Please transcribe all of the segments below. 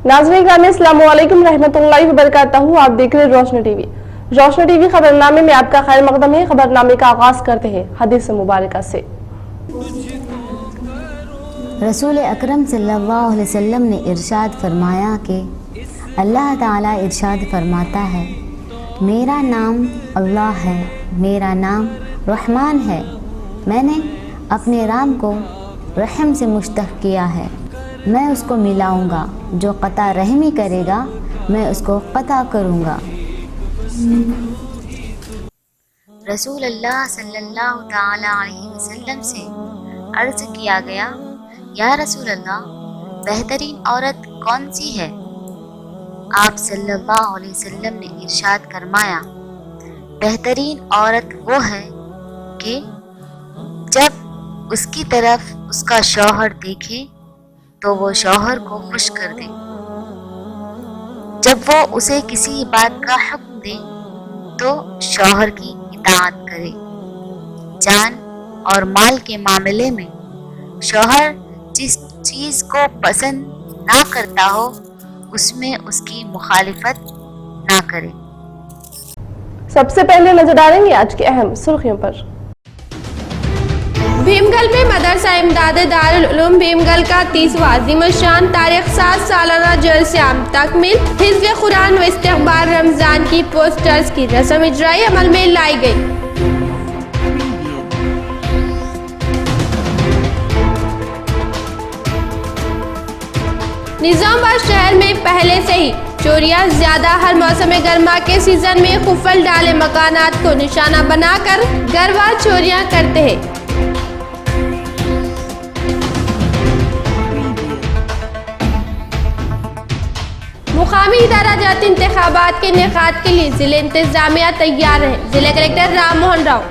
नाज़रीन ग्रामी अस्सलाम वालेकुम रहमतुल्लाहि व बरकातहू। आप देख रहे हैं रोशनी टीवी। रोशनी टीवी खबरनामे में आपका खैर मकदम है। खबरनामे का आगाज करते हैं हदीस मुबारक से। रसूल अकरम सल्लल्लाहु अलैहि वसल्लम ने इरशाद फरमाया कि अल्लाह ताला इरशाद फरमाता है, मेरा नाम अल्लाह है, मेरा नाम रहमान है। मैंने अपने राम को रहम से मुश्तक़ किया है। मैं उसको मिलाऊंगा, जो क़ता रहमी करेगा मैं उसको क़ता करूंगा। रसूल अल्लाह सल्लल्लाहु ताला अलैहि वसल्लम से अर्ज़ किया गया, या रसूल अल्लाह, बेहतरीन औरत कौन सी है? आप सल्लल्लाहु अलैहि वसल्लम ने इरशाद फरमाया, बेहतरीन औरत वो है कि जब उसकी तरफ उसका शौहर देखे तो वो शौहर को खुश कर दे, जब वो उसे किसी बात का हुक्म दे तो शौहर की इताअत करे। जान और माल के मामले में शौहर जिस चीज़ को पसंद ना करता हो उसमें उसकी मुखालिफत ना करे। सबसे पहले नजर डालेंगे आज की अहम सुर्खियों पर। भीमगल में मदरसा इमदाद दारुल उलूम भीमगल का 30वां अज़ीमुश्शान तारीख 7 सालाना जलसे-ए-आम तकमील, हिज़्ब कुरान व इस्तक़बाल रमज़ान की पोस्टर्स की रस्म इजराई अमल में लाई गई। निज़ामाबाद शहर में पहले से ही चोरियां ज्यादा। हर मौसम गर्मा के सीजन में कुफल डाले मकानात को निशाना बनाकर गरवार चोरियां करते हैं। मुकामी इदारा जाती इंतखाबात के इनेकाद के लिए जिले इंतजामिया तैयार है। जिला कलेक्टर राम मोहन राव।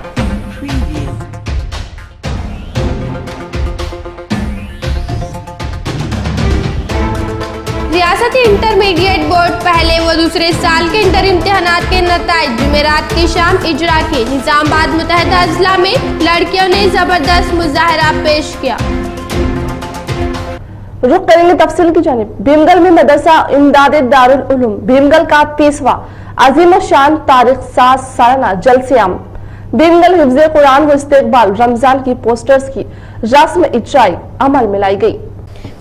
रियासती इंटरमीडिएट बोर्ड पहले व दूसरे साल के इंटर इम्तिहानात के नताइज जुमेरात की शाम इजरा किए। निजामाबाद मुतहदा अजला में लड़कियों ने जबरदस्त मुजाहरा पेश किया। रुख करेंगे तफसील की जानिब। भीमगल में मदरसा इमदाद दारुल उलूम भीमगल का 30वां अज़ीमुश्शान तारीख 7 सालाना जलसे-ए-आम भीमगल हिफ्ज़ कुरान व इस्तक़बाल रमज़ान की पोस्टर्स की रस्म इजराई अमल में लाई गई।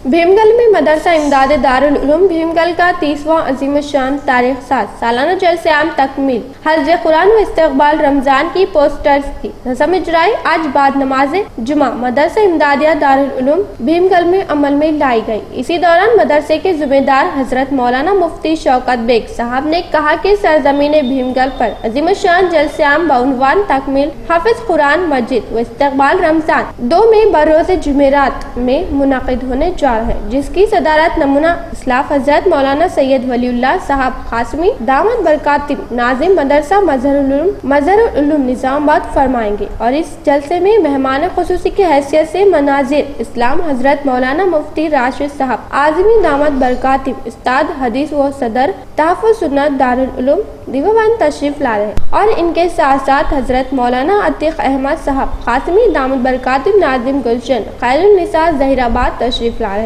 भीमगल में मदरसा इमदाद दारुल उलूम भीमगल का 30वां अज़ीमुश्शान तारीख 7 सालाना जलसे-ए-आम तकमील, हिफ्ज़ कुरान व इस्तक़बाल रमज़ान की पोस्टर्स की रस्म इजराई आज बाद नमाज जुमा मदरसा इमदादिया दारुल उलूम भीमगल में अमल में लाई गई। इसी दौरान मदरसे के ज़िम्मेदार हजरत मौलाना मुफ्ती शौकत बेग साहब ने कहा कि सरजमीन भीमगल पर अज़ीमुश्शान जलसे-ए-आम बउनवान तकमील हाफिज कुरान मस्जिद व इस्तक़बाल रमज़ान 2 में बरोज़ जुमेरात में मुनक़िद होने जा है, जिसकी सदारत नमूना इस्लाफ हजरत मौलाना सैयद वलीउल्लाह साहब कासमी दामद बरकातिम नाज़िम मदरसा मज़हरुल उलूम निज़ामाबाद फरमाएंगे। और इस जलसे में मेहमान खुसूसी की हैसियत से मनाजिर इस्लाम हजरत मौलाना मुफ्ती राशिद साहब आज़मी दामद बरकातिम उस्ताद हदीस व सदर तहफ़्फ़ुज़ सुन्नत दारुल उलूम दीवान तशरीफ ला रहे और इनके साथ साथ हजरत मौलाना अतीक अहमद साहब कासमी दामद बरकातिम नाज़िम गुलशन खैरुन निसा ज़हीराबाद तशरीफ ला रहे।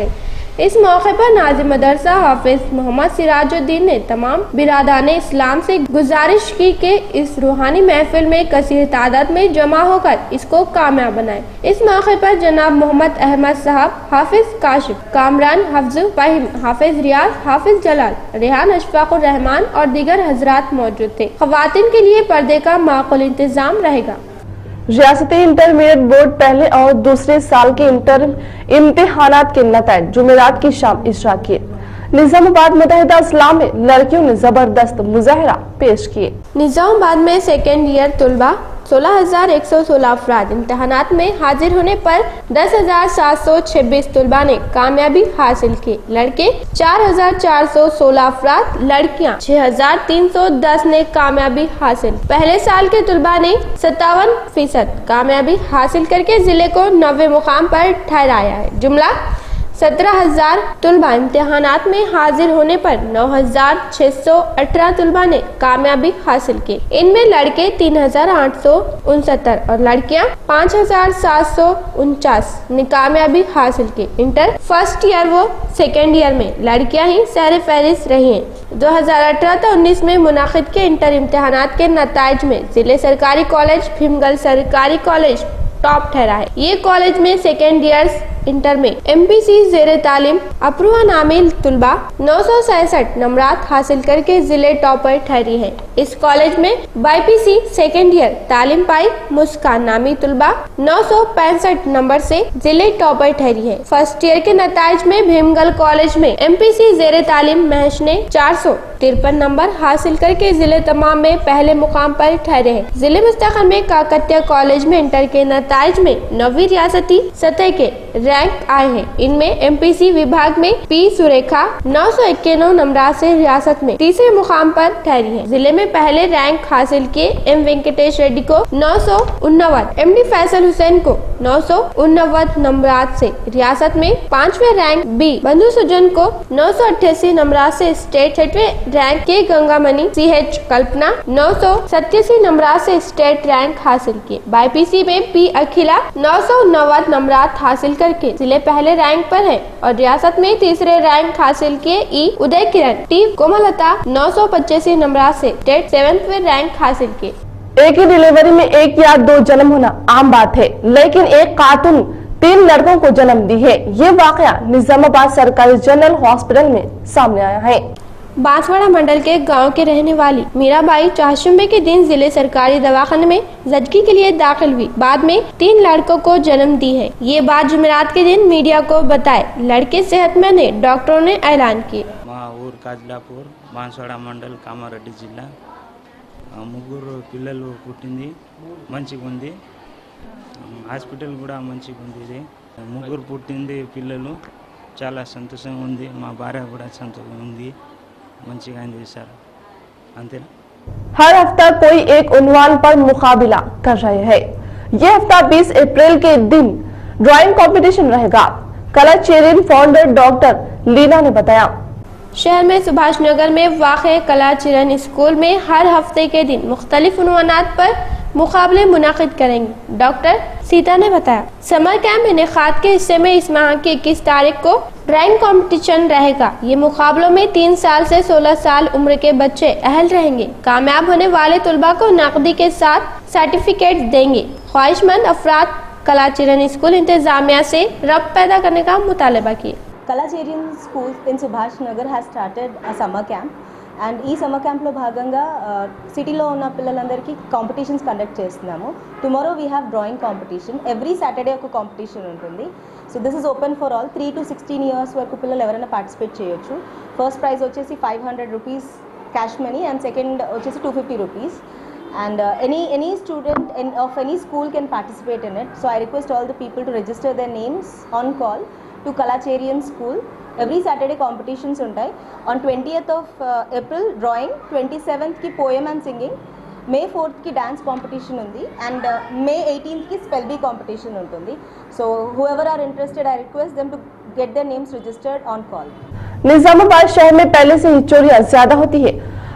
इस मौके पर नाज़िम मदरसा हाफिज मोहम्मद सिराजुद्दीन ने तमाम बिरादान इस्लाम से गुजारिश की कि इस रूहानी महफिल में कसीर तादाद में जमा होकर इसको कामयाब बनाए। इस मौके पर जनाब मोहम्मद अहमद साहब, हाफिज काशिफ, कामरान हफ्ज़ फहीम, हाफिज रियाज, हाफिज जलाल, रेहान अशफाकुर रहमान और दीगर हजरात मौजूद थे। ख़वातीन के लिए पर्दे का माकूल इंतजाम रहेगा। रियासती इंटरमीडिएट बोर्ड पहले और दूसरे साल के इंटर इम्तिहानात के नताइज जुमेरात की शाम इजरा किए। निजामाबाद मुतहदा अजला में लड़कियों ने जबरदस्त मुजाहरा पेश किए। निजामाबाद में सेकेंड ईयर तुलबा 16,116 अफराद इम्तहानात में हाजिर होने पर 10,726 तुलबा ने कामयाबी हासिल की। लड़के 4,416 अफराद, लड़कियां 6,310 ने कामयाबी हासिल। पहले साल के तुलबा ने 57% कामयाबी हासिल करके जिले को 90वें मुकाम पर ठहराया है। जुमला 17,000 तलबा इम्तिहानात में हाजिर होने पर 9,618 तलबा ने कामयाबी हासिल की। इनमें लड़के 3,869 और लड़कियां 5,749 ने कामयाबी हासिल की। इंटर फर्स्ट ईयर व सेकेंड ईयर में लड़कियां ही सर फहरिस्त रही हैं। 2018-19 में मुनाकिद के इंटर इम्तिहानात के नताइज में जिले सरकारी कॉलेज भीमगल सरकारी कॉलेज टॉप ठहरा है। ये कॉलेज में सेकेंड ईयर इंटर में MPC ज़ेरे तालीम अप्रूवा नामिल तुलबा 967 नंबरात हासिल करके जिले टॉपर ठहरी है। इस कॉलेज में BPC सेकेंड ईयर तालीम पाई मुस्कान नामी तुलबा 965 नंबर से जिले टॉपर ठहरी है। फर्स्ट ईयर के नताइज में भीमगल कॉलेज में MPC ज़ेरे तालीम महश ने 453 नंबर हासिल करके जिले तमाम में पहले मुकाम पर ठहरे हैं। जिले मुस्तखर में काकतिया कॉलेज में इंटर के नताइज में 9वीं रियासती सतह के रैंक आए हैं। इनमें MPC विभाग में P सुरेखा 991 नंबरात से रियासत में तीसरे मुकाम पर ठहरी है। जिले में पहले रैंक हासिल किए M वेंकटेश रेड्डी को 989, MD फैसल हुसैन को 989 नंबरात से रियासत में 5वें रैंक B बंधु सुजन को 988 नंबरात से स्टेट 6वें रैंक के गंगामणि CH कल्पना 987 नंबरात से स्टेट रैंक हासिल किए। BPC में P अखिला 990 नंबरात हासिल करके जिले पहले रैंक पर है और रियासत में तीसरे रैंक हासिल किए E उदय किरण T कोमलता 985 नंबरात से स्टेट 7वें रैंक हासिल किए। एक ही डिलीवरी में एक या दो जन्म होना आम बात है, लेकिन एक खातून 3 लड़कों को जन्म दी है। ये वाकया निजामाबाद सरकारी जनरल हॉस्पिटल में सामने आया है। बांसवाड़ा मंडल के गांव के रहने वाली मीराबाई चाशुम्बे के दिन जिले सरकारी दवाखाने में जचगी के लिए दाखिल हुई। बाद में 3 लड़कों को जन्म दी है। ये बात जुमेरात के दिन मीडिया को बताए लड़के सेहतमंद है, डॉक्टरों ने ऐलान किए। మా ఊరు కాజ్లాపూర్ బాన్స్వాడ మండల్ కామారెడ్డి జిల్లా ముగ్గురు పిల్లలు పుట్టింది మంచిగా ఉంది హాస్పిటల్ కూడా మంచిగా ఉంది ఇది ముగ్గురు పుట్టింది పిల్లలు చాలా సంతోషంగా ఉంది మా భార్య కూడా సంతోషంగా ఉంది మంచిగా అయింది సార్ అంతేనా हर हफ्ता कोई एक उन्वान पर मुकाबला कर रहे हैं। ये हफ्ता 20 अप्रैल के दिन ड्राइंग कंपटीशन रहेगा। कला चेरियन फाउंडर डॉक्टर लीना ने बताया। शहर में सुभाष नगर में वाक़ कला चिरन स्कूल में हर हफ्ते के दिन मुख्तलिफ उन्वानात पर मुकाबले मुनाकिद करेंगे। डॉक्टर सीता ने बताया समर कैंप इनेकाद के हिस्से में इस माह की 21 तारीख को ड्राइंग कंपटीशन रहेगा। ये मुकाबलों में 3 साल से 16 साल उम्र के बच्चे अहल रहेंगे। कामयाब होने वाले तुलबा को नकदी के साथ सर्टिफिकेट देंगे। ख्वाहिशमंद अफराद कला चिरन स्कूल इंतजामिया से रब्त पैदा करने का मुतालबा किया। Kala Cherian School in Subhash Nagar has started a summer camp, and ఈ సమ్మర్ క్యాంప్లో భాగంగా సిటీలో ఉన్న పిల్లలందరికీ కాంపిటీషన్స్ కండక్ట్ చేస్తున్నాము. Tomorrow we have drawing competition. Every Saturday ఒక కాంపిటీషన్ ఉంటుంది. So this is open for all 3 to 16 years వరకు పిల్లలు ఎవరైనా పార్టిసిపేట్ చేయొచ్చు. ఫస్ట్ ప్రైజ్ వచ్చేసి 500 rupees cash money and second వచ్చేసి 250 rupees. And any student of any school can participate in it. So I request all the people to register their names on call to Kala Cherian School. Every Saturday competitions ఉంటాయి. On 20th of April drawing, 27th की poem and singing, May 4th की dance competition ఉంది, and May 18th की spell bee competition ఉంటుంది. So whoever are interested, I request them to get their names registered on call. Nizamabad शहर में पहले से ही चोरियां ज्यादा होती है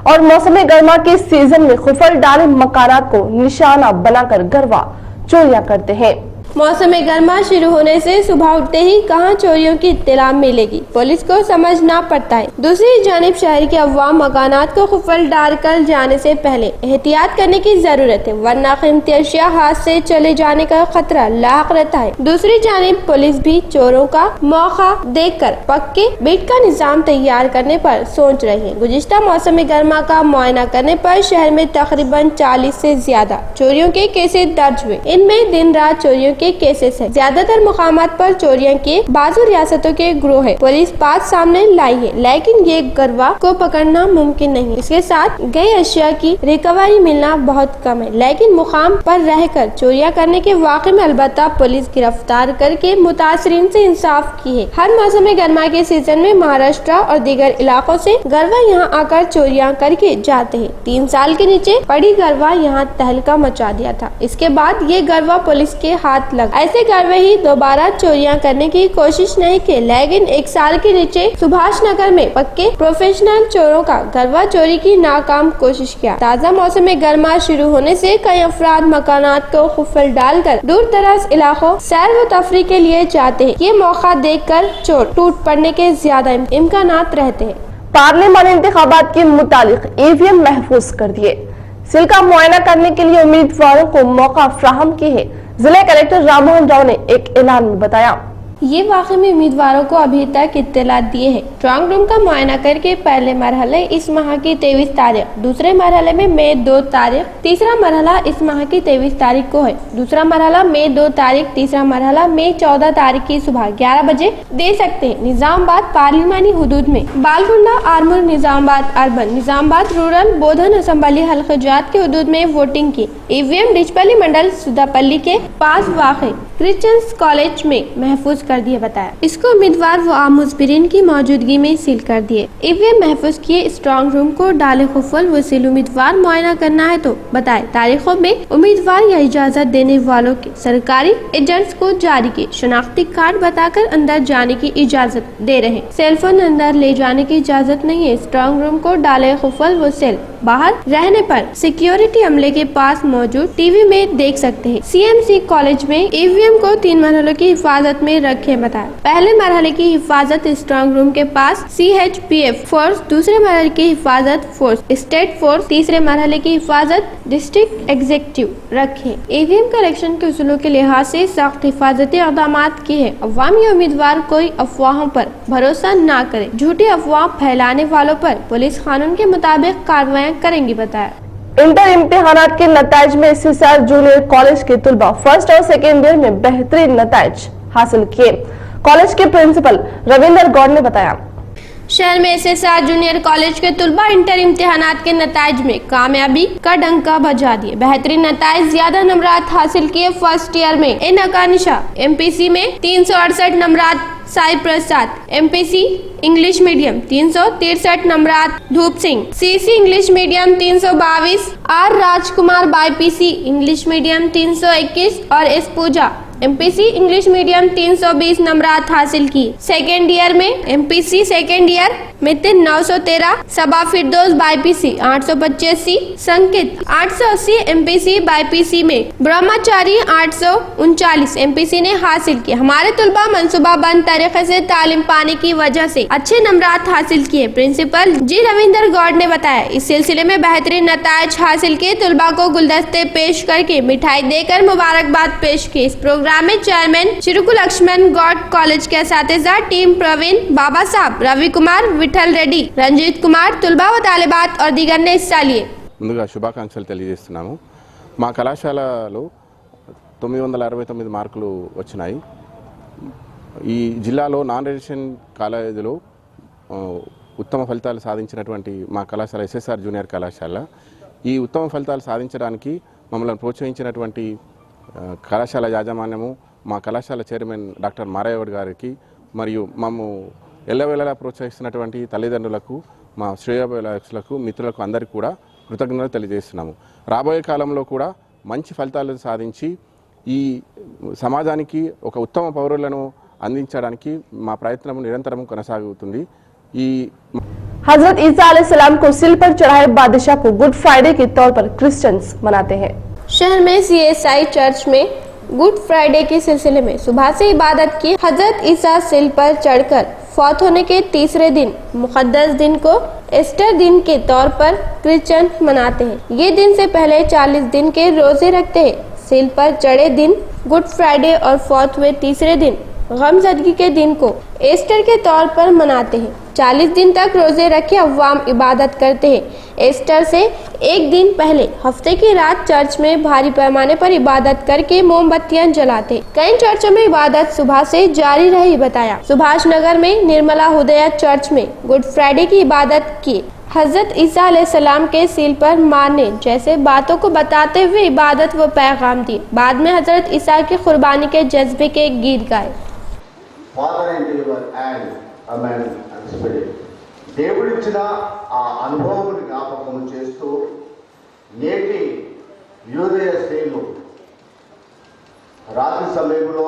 और मौसम गर्मा के सीजन में खुफल डाले मकानात को निशाना बनाकर गरवा चोरियां करते हैं। मौसम गर्मा शुरू होने से सुबह उठते ही कहां चोरियों की इत्तला मिलेगी, पुलिस को समझना पड़ता है। दूसरी जानिब शहर के अवाम मकानात को खुफल डालकर जाने से पहले एहतियात करने की जरूरत है, वरना कीमती अशिया हाथ से चले जाने का खतरा लाक रहता है। दूसरी जानिब पुलिस भी चोरों का मौका देखकर पक्के बेट का निजाम तैयार करने पर सोच रही है। गुज़िश्ता मौसम गर्मा का मुआयना करने पर शहर में तकरीबन 40 से ज्यादा चोरियों के केसेस दर्ज हुए। इनमें दिन रात चोरियों के केसेस है। ज्यादातर मुकामात पर चोरियां के बाजू रियासतों के ग्रोह है। पुलिस बात सामने लाई है, लेकिन ये गरवा को पकड़ना मुमकिन नहीं। इसके साथ गए अशिया की रिकवरी मिलना बहुत कम है, लेकिन मुकाम पर रहकर चोरियां करने के वाक़े में अलबत्ता पुलिस गिरफ्तार करके मुतासरीन से इंसाफ की है। हर मौसम गर्मा के सीजन में महाराष्ट्र और दीगर इलाकों से गरवा यहाँ आकर चोरियां करके जाते हैं। 3 साल के नीचे पड़ी गरवा यहाँ तहलका मचा दिया था। इसके बाद ये गरवा पुलिस के हाथ हाथ लगा। ऐसे करवे ही दोबारा चोरियां करने की कोशिश नहीं की, लेकिन 1 साल के नीचे सुभाष नगर में पक्के प्रोफेशनल चोरों का गरबा चोरी की नाकाम कोशिश किया। ताज़ा मौसम में गर्मा शुरू होने से कई अफराद मकानात को खुफल डालकर दूर दराज इलाकों सैर व तफरी के लिए जाते हैं। ये मौका देखकर चोर टूट पड़ने के ज्यादा इम्कानात रहते हैं। पार्लियामानी इंतखाबात के मुतालिक ईवीएम महफूज कर दिए। सिल का मुआयना करने के लिए उम्मीदवारों को मौका फ्राहम की है। जिला कलेक्टर राममोहन राव ने एक ऐलान में बताया, ये वाकई में उम्मीदवारों को अभी तक इत्तला दिए हैं। स्ट्रांग रूम का मुआयना करके पहले मरहले इस माह की 23 तारीख, दूसरे मरहले में मई 2 तारीख, तीसरा मरहला इस माह की 23 तारीख को है। दूसरा मरहला मई 2 तारीख, तीसरा मरहला मई 14 तारीख की सुबह 11 बजे दे सकते हैं। निजामाबाद पार्लिमानी हुदूद में बालकुंडा, आरमूर, निजामाबाद अर्बन, निजामाबाद रूरल, बोधन असम्बली हल्काजात के हुदूद में वोटिंग की। ईवीएम डिचपल्ली मंडल सुदापल्ली के पास वाक़ क्रिश्चियंस कॉलेज में महफूज कर दिए बताया। इसको उम्मीदवार व आम मुजबिरीन की मौजूदगी में सील कर दिए। ईवीएम महफूज किए स्ट्रांग रूम को डाले खुफल व सील उम्मीदवार मुआयना करना है तो बताए तारीखों में उम्मीदवार या इजाजत देने वालों के सरकारी एजेंट्स को जारी की शनाख्ती कार्ड बताकर अंदर जाने की इजाजत दे रहे। सेलफोन अंदर ले जाने की इजाजत नहीं है। स्ट्रांग रूम को डाले खुफल व सेल बाहर रहने पर सिक्योरिटी अमले के पास मौजूद टीवी में देख सकते हैं। सीएमसी कॉलेज में ईवीएम को 3 मरहलों की हिफाजत में रखे बताया। पहले मरहले की हिफाजत स्ट्रांग रूम के पास CHPF फोर्स, दूसरे मरहले की हिफाजत फोर्स स्टेट फोर्स, तीसरे मरहले की हिफाजत डिस्ट्रिक्ट एग्जीक्यूटिव रखे। ईवीएम कलेक्शन के उसूलों के लिहाज से सख्त हिफाजती इक़दाम किए हैं। अवामी उम्मीदवार कोई अफवाहों पर भरोसा न करे। झूठी अफवाह फैलाने वालों पर पुलिस कानून के मुताबिक कार्रवाई करेंगी बताया। इंटर इम्तिहानात के नताइज में SSR जूनियर कॉलेज के तुलबा फर्स्ट और सेकेंड ईयर में बेहतरीन नताइज हासिल किए। कॉलेज के प्रिंसिपल रविंदर गौड़ ने बताया, शहर में SSR जूनियर कॉलेज के तुलबा इंटर इम्तिहानात के नताइज में कामयाबी का डंका बजा दिए। बेहतरीन नताइज, ज्यादा नंबरात हासिल किए। फर्स्ट ईयर में इनकानिशा MPC में 368 नंबरात, साई प्रसाद MPC इंग्लिश मीडियम 363 नंबरात, धूप Singh CC English medium 322, R राजकुमार BPC इंग्लिश मीडियम 321 और एस पूजा MPC इंग्लिश मीडियम 320 नंबरात हासिल की। सेकेंड ईयर में MPC सेकेंड ईयर मितिन 913, सबा फिरदौस BPC 885, संकित 880 MPC BPC में, ब्रह्मचारी 839 MPC ने हासिल किया। हमारे तुलबा मनसूबा बंद तरीके से तालीम पाने की वजह से अच्छे नंबरात हासिल किए। प्रिंसिपल जी रविंदर गौड़ ने बताया, इस सिलसिले में बेहतरीन नताइज हासिल किए तुलबा को गुलदस्ते पेश करके मिठाई देकर मुबारकबाद पेश की। इस प्रोग्राम में चेयरमैन श्री लक्ष्मण गौड़, कॉलेज के असातिज़ा टीम, प्रवीण बाबा साहब, रवि कुमार, विठल रेड्डी, రంజిత్ కుమార్, తుల్బా వ తాలిబాత్ और दीगर ने हिस्सा लिए। ముందుగా శుభాకాంక్షలు తెలియజేస్తున్నాము। మా కళాశాలలో 969 మార్కులు వచ్చినాయి। ఈ జిల్లాలో నాన్ రెసిడెన్షియల్ కాలేజీలో ఉత్తమ ఫలితాలు సాధించినటువంటి మా కళాశాల SSR జూనియర్ కళాశాల। ఈ ఉత్తమ ఫలితాలు సాధించడానికి మమ్మల్ని ప్రోత్సహించినటువంటి కళాశాల యాజమాన్యము, మా కళాశాల చైర్మన్ డాక్టర్ మారయ్య గారికి మరియు మమ్ము ఎల్లవేళలా ప్రోత్సహిస్తున్నటువంటి తల్లిదండ్రులకు, మా శ్రేయోభిలాషులకు, మిత్రులకు అందరికీ కూడా కృతజ్ఞతలు తెలియజేస్తున్నాము। రాబోయే కాలంలో కూడా మంచి ఫలితాలు సాధించి ఈ సమాజానికి ఒక ఉత్తమ పౌరులను అందించడానికి మా ప్రయత్నం నిరంతరం కొనసాగుతుంది। ఈ हजरत ईसा अलैहिस्सलाम को सिल पर चढ़ाए बादशाह को गुड फ्राइडे के तौर पर क्रिश्चियंस मनाते हैं। शहर में CSI चर्च में गुड फ्राइडे के सिलसिले में सुबह से इबादत की। हजरत ईसा सिल पर चढ़कर फौत होने के तीसरे दिन, मुक़द्दस दिन को ईस्टर दिन के तौर पर क्रिश्चियन मनाते हैं। ये दिन से पहले 40 दिन के रोजे रखते हैं। सिल पर चढ़े दिन गुड फ्राइडे और फौत हुए तीसरे दिन गमज़दगी के दिन को ईस्टर के तौर पर मनाते हैं। 40 दिन तक रोजे रखे अवाम इबादत करते हैं। ईस्टर से एक दिन पहले हफ्ते की रात चर्च में भारी पैमाने पर इबादत करके मोमबत्तियां जलाते हैं। कई चर्चों में इबादत सुबह से जारी रही बताया। सुभाष नगर में निर्मला हुदया चर्च में गुड फ्राइडे की इबादत की। हजरत ईसा अलैहिस्सलाम के सील पर मारने जैसे बातों को बताते हुए इबादत व पैगाम दिए। बाद में हजरत ईसा की कुर्बानी के जज्बे के गीत गाए। దేవుడిచ్చిన ఆ అనుభవాన్ని జ్ఞాపకం చేస్తూ నేటి యూదయ స్త్రీలు రాత్రి సమయంలో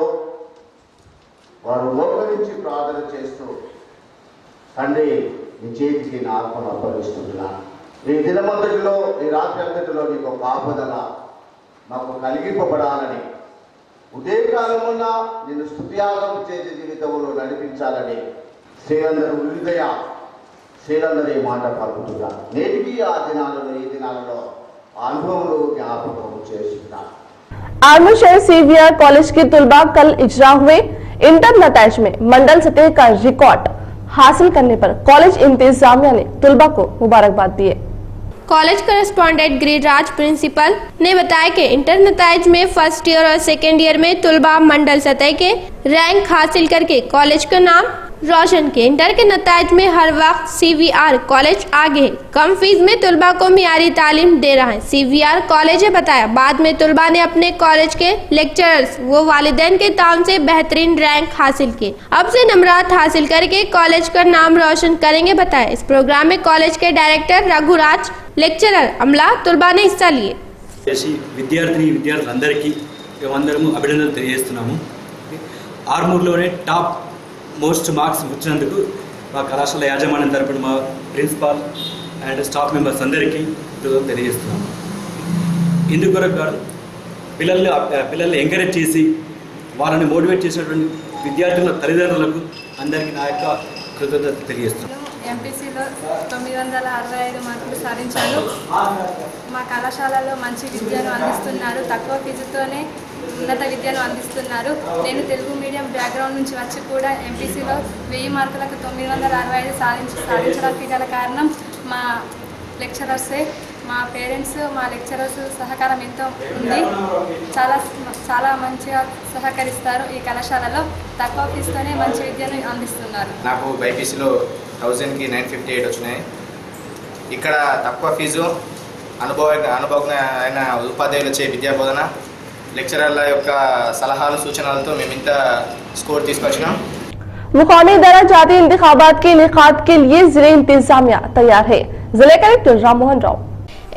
వారు మోకరించి ప్రార్థన చేస్తూ, తండ్రి నీ చేతికి నా ఆత్మను అప్పగిస్తున్నాను. ఈ దినమంతటిలో, ఈ రాత్రి అంతటిలో నీకు ఒక ఆపదల మాకు కలిగింపబడాలని, ఉదయకాలమున నిన్ను స్తుత్యాగం చేసే జీవితంలో నడిపించాలని శ్రీలందరూ ఈ మాట పలుకుతున్నారు. నేటికి ఈ దినాలలో అనుభవంలో జ్ఞాపకం చేస్తున్నారు. आर्मी शहर सीवीआर कॉलेज की तुलबा कल इजरा हुए इंटर नताइज में मंडल सतह का रिकॉर्ड हासिल करने पर कॉलेज इंतजामिया ने तुलबा को मुबारकबाद दी है। कॉलेज करस्पॉन्डेंट गिरिराज प्रिंसिपल ने बताया कि इंटर नताइज में फर्स्ट ईयर और सेकेंड ईयर में तुलबा मंडल सतह के रैंक हासिल करके कॉलेज का नाम रोशन किए। इंटर के नताइज में हर वक्त सीवीआर कॉलेज आगे है। कम फीस में तुलबा को मियारी तालीम दे रहा है। सीवीआर कॉलेज ने बताया, बाद में तुलबा ने अपने कॉलेज के लेक्चरर्स व वालिदैन के ताउन से बेहतरीन रैंक हासिल किए। अब से नंबरात हासिल करके कॉलेज का नाम रोशन करेंगे बताया। इस प्रोग्राम में कॉलेज के डायरेक्टर रघुराज, लेक्चरर अमला, तुलबा ने हिस्सा लिए। విద్యార్థులందరికీ మేమందరము అభినందనలు తెలియజేస్తున్నాము. ఆర్మూర్లోనే టాప్ మోస్ట్ మార్క్స్ వచ్చినందుకు మా కళాశాల యాజమాన్యం తరపున మా ప్రిన్సిపాల్ అండ్ స్టాఫ్ మెంబర్స్ అందరికీ తెలియజేస్తున్నాము. ఇందుకొరకు పిల్లల్ని ఎంకరేజ్ చేసి వాళ్ళని మోటివేట్ చేసినటువంటి విద్యార్థుల తల్లిదండ్రులకు అందరికీ నా యొక్క కృతజ్ఞత తెలియజేస్తున్నాను. ఎంపీసీలో 965 మార్కులు సాధించాను. మా కళాశాలలో మంచి విద్యను అందిస్తున్నారు. తక్కువ ఫీజుతోనే ఉన్నత విద్యను అందిస్తున్నారు. నేను తెలుగు మీడియం బ్యాక్గ్రౌండ్ నుంచి వచ్చి కూడా ఎంపీసీలో 1000 మార్కులకు 965 సాధించడానికి గల కారణం మా లెక్చరర్సే. మా పేరెంట్స్, మా లెక్చరర్స్ సహకారం ఎంతో ఉంది. చాలా మంచిగా సహకరిస్తారు. ఈ కళాశాలలో తక్కువ ఫీజుతోనే మంచి విద్యను అందిస్తున్నారు. నాకు బైపీసీలో 1000కి 958 వచ్చినాయి. ఇక్కడ తక్కువ ఫీజు, అనుభవజ్ఞ ఉపాధ్యాయులచే విద్యా బోధన, లెక్చరర్ల యొక్క సలహాలు సూచనలతో మేము ఇంత స్కోర్ తీసుకొచ్చినాం. मुकामी दरा जाती इंतखाबात के इनेकाद के लिए जिले इंतजामिया तैयार है। जिले collector Rammohan Rao.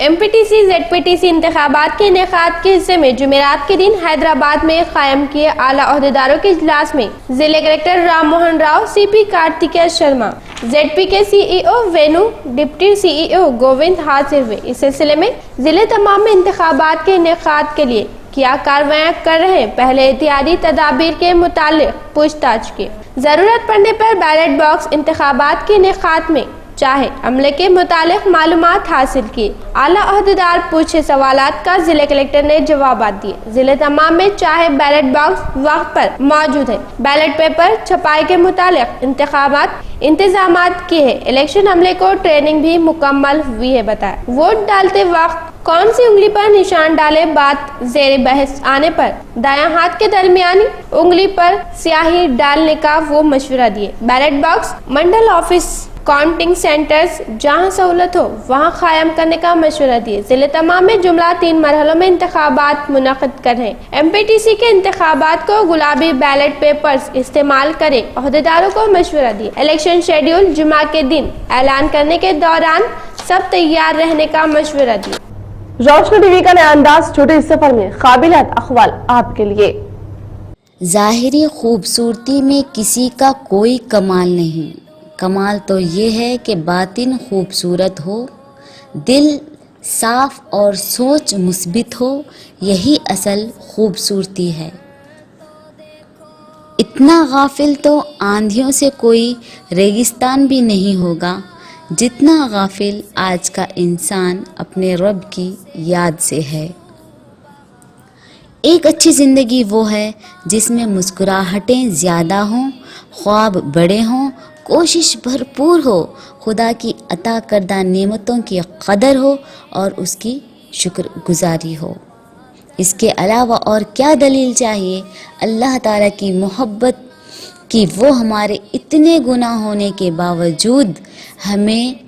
MPTC ZPTC इंतखाबात के इनेकाद के हिस्से में जुमेरात के दिन हैदराबाद में कायम किए आला ओहदेदारों के इजलास में जिले collector Rammohan Rao, CP Kartikeya Sharma, ZP के CEO Venu, deputy CEO Govind हाजिर हुए। इस सिलसिले में जिले तमाम में इंतखाबात के इनेकाद के लिए क्या कार्रवाई कर रहे हैं, पहले एहतियाती तदाबीर के मुतालिक पूछताछ की। जरूरत पड़ने पर बैलेट बॉक्स इंतखाबात के इनेकाद में चाहे अमले के मुतालिक मालूमात हासिल की। आला अहदेदार पूछे सवालात का जिले कलेक्टर ने जवाबात दिए। जिले तमाम में चाहे बैलेट बॉक्स वक्त पर मौजूद है, बैलेट पेपर छपाई के मुतालिक इंतजामात किए हैं। इलेक्शन अमले को ट्रेनिंग भी मुकम्मल हुई है बताया। वोट डालते वक्त कौन सी उंगली पर निशान डाले, बात जेर बहस आने पर दायां हाथ के दरमियानी उंगली पर स्याही डालने का वो मशवरा दिए। बैलेट बॉक्स मंडल ऑफिस, काउंटिंग सेंटर्स जहां सहूलत हो वहां कायम करने का मशवरा दिए। जिले तमाम में जुमला 3 मरहलों में इंतखाबात मुनक़िद कर रहे हैं। एमपीटीसी के इंतखाबात को गुलाबी बैलेट पेपर्स इस्तेमाल करें, ओहदेदारों को मशवरा दिए। इलेक्शन शेड्यूल जुमा के दिन ऐलान करने के दौरान सब तैयार रहने का मशवरा दिया। रोशनी टीवी का नया अंदाज छोटे इस सफर में काबिलात अखबार आपके लिए। ज़ाहिरी खूबसूरती में किसी का कोई कमाल नहीं, कमाल तो ये है कि बातिन खूबसूरत हो, दिल साफ और सोच मुस्बित हो, यही असल खूबसूरती है। इतना गाफिल तो आंधियों से कोई रेगिस्तान भी नहीं होगा जितना गाफिल आज का इंसान अपने रब की याद से है। एक अच्छी ज़िंदगी वो है जिसमें मुस्कुराहटें ज़्यादा हों, ख्वाब बड़े हों, कोशिश भरपूर हो, खुदा की अता करदा नेमतों की कदर हो और उसकी शुक्रगुजारी हो। इसके अलावा और क्या दलील चाहिए अल्लाह ताला की मोहब्बत कि वो हमारे इतने गुनाह होने के बावजूद हमें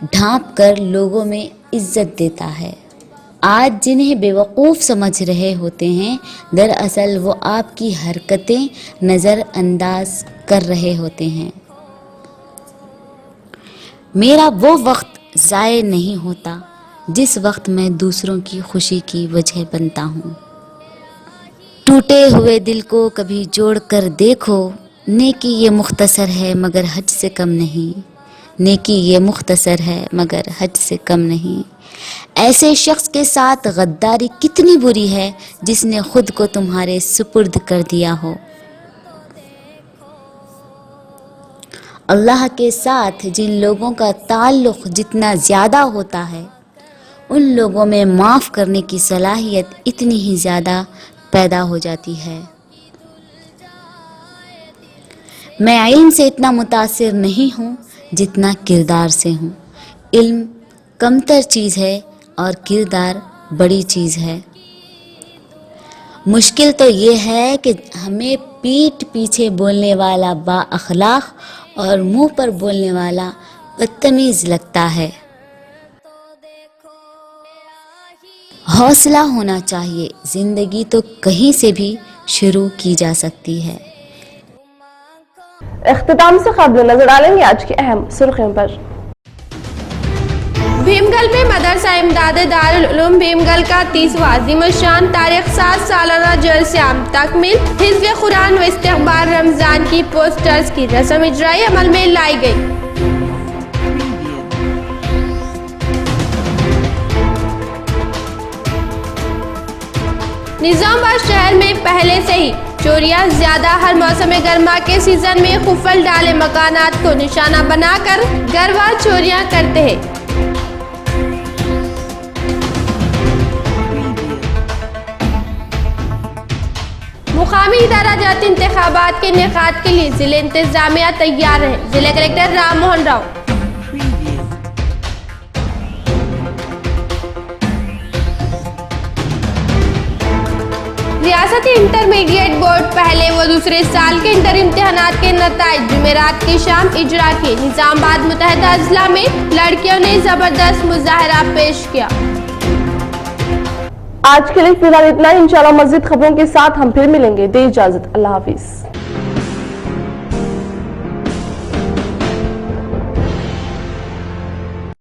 ढांप कर लोगों में इज्जत देता है। आज जिन्हें बेवकूफ़ समझ रहे होते हैं, दरअसल वो आपकी हरकतें नज़रअंदाज कर रहे होते हैं। मेरा वो वक्त ज़ाय नहीं होता जिस वक्त मैं दूसरों की खुशी की वजह बनता हूँ। टूटे हुए दिल को कभी जोड़ कर देखो, नेकी ये मुख्तसर है मगर हज से कम नहीं, नेकी ये मुख्तसर है मगर हज से कम नहीं। ऐसे शख्स के साथ गद्दारी कितनी बुरी है जिसने खुद को तुम्हारे सुपुर्द कर दिया हो। अल्लाह के साथ जिन लोगों का ताल्लुक़ जितना ज़्यादा होता है, उन लोगों में माफ़ करने की सलाहियत इतनी ही ज़्यादा पैदा हो जाती है। मैं इल्म से इतना मुतासिर नहीं हूँ जितना किरदार से हूँ। इल्म कमतर चीज़ है और किरदार बड़ी चीज़ है। मुश्किल तो ये है कि हमें पीठ पीछे बोलने वाला बाअखलाक और मुंह पर बोलने वाला बदतमीज़ लगता है। हौसला होना चाहिए, ज़िंदगी तो कहीं से भी शुरू की जा सकती है। इख्तिताम से क़ब्ल नजर डालेंगे आज की अहम सुर्खियों पर। भीमगल में मदरसा इमदाद दारुल उलूम भीमगल का 30वां अज़ीमुश्शान तारीख 7 सालाना जलसे-ए-आम तकमील, हिज़्ब कुरान व इस्तक़बाल रमज़ान की पोस्टर्स की रस्म इजराई अमल में लाई गई। निज़ामाबाद शहर में पहले से ही चोरियां ज्यादा हर मौसम गर्मा के सीजन में खुफल डाले मकानात को निशाना बनाकर गरवार चोरियां करते हैं। मुकामी इदारा जाती इंतखाबात के इनेकाद के लिए जिले इंतजामिया तैयार है। जिला कलेक्टर राम मोहन राव। रियासती इंटरमीडिएट बोर्ड पहले व दूसरे साल के इंटर इम्तिहानात के नताइज जुमेरात की शाम इजरा किए। निजामाबाद मुतहदा अजला में लड़कियों ने जबरदस्त मुजाहरा पेश किया। आज के लिए फिलहाल इतना। इंशाल्लाह मज़ीद खबरों के साथ हम फिर मिलेंगे। दे इजाजत, अल्लाह हाफिज।